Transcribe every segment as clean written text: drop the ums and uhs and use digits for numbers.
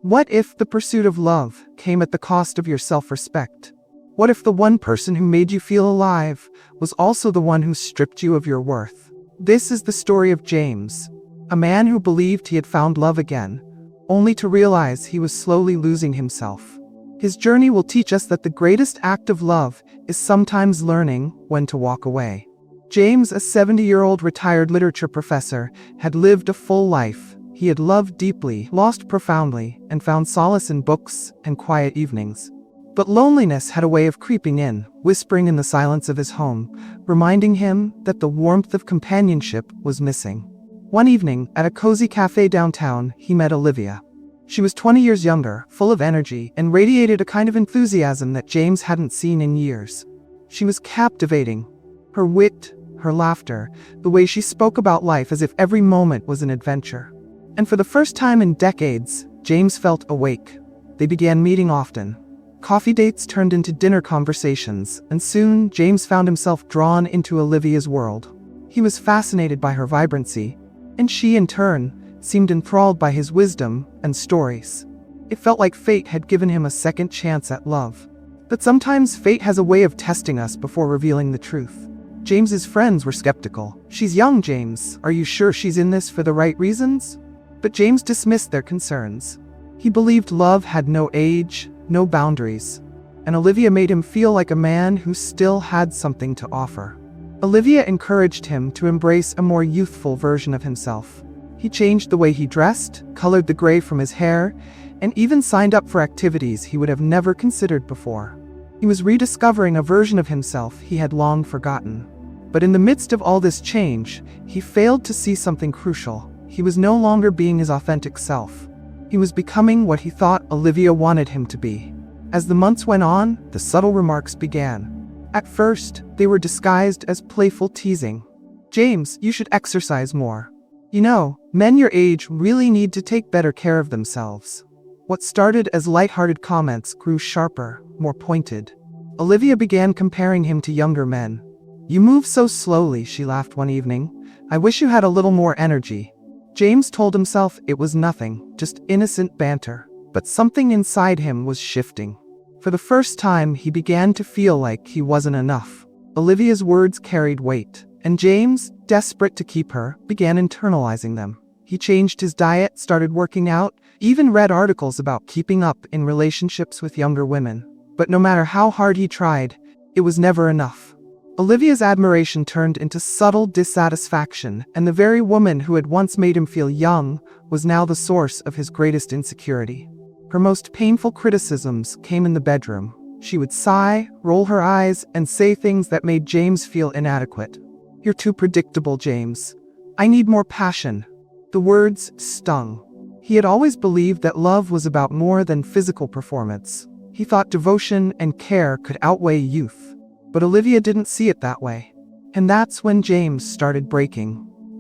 What if the pursuit of love came at the cost of your self-respect? What if the one person who made you feel alive was also the one who stripped you of your worth? This is the story of James, a man who believed he had found love again, only to realize he was slowly losing himself. His journey will teach us that the greatest act of love is sometimes learning when to walk away. James, a 70-year-old retired literature professor, had lived a full life. He had loved deeply, lost profoundly, and found solace in books and quiet evenings. But loneliness had a way of creeping in, whispering in the silence of his home, reminding him that the warmth of companionship was missing. One evening, at a cozy cafe downtown, he met Olivia. She was 20 years younger, full of energy, and radiated a kind of enthusiasm that James hadn't seen in years. She was captivating. Her wit, her laughter, the way she spoke about life as if every moment was an adventure. And for the first time in decades, James felt awake. They began meeting often. Coffee dates turned into dinner conversations, and soon James found himself drawn into Olivia's world. He was fascinated by her vibrancy, and she, in turn, seemed enthralled by his wisdom and stories. It felt like fate had given him a second chance at love. But sometimes fate has a way of testing us before revealing the truth. James's friends were skeptical. "She's young, James. Are you sure she's in this for the right reasons?" But James dismissed their concerns. He believed love had no age, no boundaries, and Olivia made him feel like a man who still had something to offer. Olivia encouraged him to embrace a more youthful version of himself. He changed the way he dressed, colored the gray from his hair, and even signed up for activities he would have never considered before. He was rediscovering a version of himself he had long forgotten. But in the midst of all this change, he failed to see something crucial. He was no longer being his authentic self. He was becoming what he thought Olivia wanted him to be. As the months went on, the subtle remarks began. At first, they were disguised as playful teasing. "James, you should exercise more. You know, men your age really need to take better care of themselves." What started as lighthearted comments grew sharper, more pointed. Olivia began comparing him to younger men. "You move so slowly," she laughed one evening. "I wish you had a little more energy." James told himself it was nothing, just innocent banter. But something inside him was shifting. For the first time, he began to feel like he wasn't enough. Olivia's words carried weight, and James, desperate to keep her, began internalizing them. He changed his diet, started working out, even read articles about keeping up in relationships with younger women. But no matter how hard he tried, it was never enough. Olivia's admiration turned into subtle dissatisfaction, and the very woman who had once made him feel young was now the source of his greatest insecurity. Her most painful criticisms came in the bedroom. She would sigh, roll her eyes, and say things that made James feel inadequate. "You're too predictable, James. I need more passion." The words stung. He had always believed that love was about more than physical performance. He thought devotion and care could outweigh youth. But Olivia didn't see it that way. And that's when James started breaking.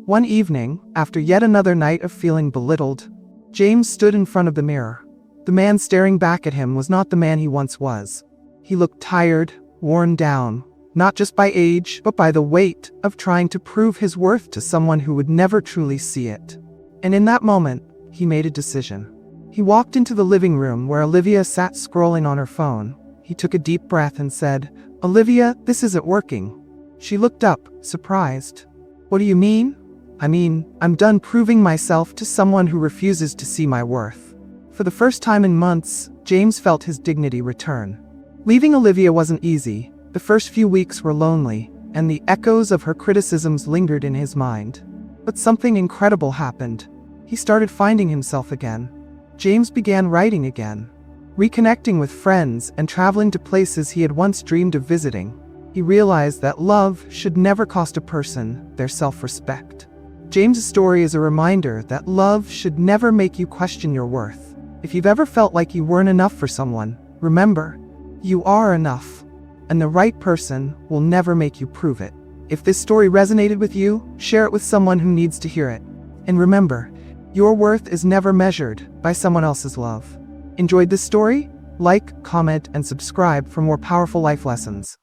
One evening, after yet another night of feeling belittled, James stood in front of the mirror. The man staring back at him was not the man he once was. He looked tired, worn down, not just by age, but by the weight of trying to prove his worth to someone who would never truly see it. And in that moment, he made a decision. He walked into the living room where Olivia sat scrolling on her phone. He took a deep breath and said, "Olivia, this isn't working." She looked up, surprised. "What do you mean?" I'm done proving myself to someone who refuses to see my worth." For the first time in months, James felt his dignity return. Leaving Olivia wasn't easy. The first few weeks were lonely, and the echoes of her criticisms lingered in his mind. But something incredible happened. He started finding himself again. James began writing again, reconnecting with friends and traveling to places he had once dreamed of visiting. He realized that love should never cost a person their self-respect. James's story is a reminder that love should never make you question your worth. If you've ever felt like you weren't enough for someone, remember, you are enough, and the right person will never make you prove it. If this story resonated with you, share it with someone who needs to hear it. And remember, your worth is never measured by someone else's love. Enjoyed this story? Like, comment, and subscribe for more powerful life lessons.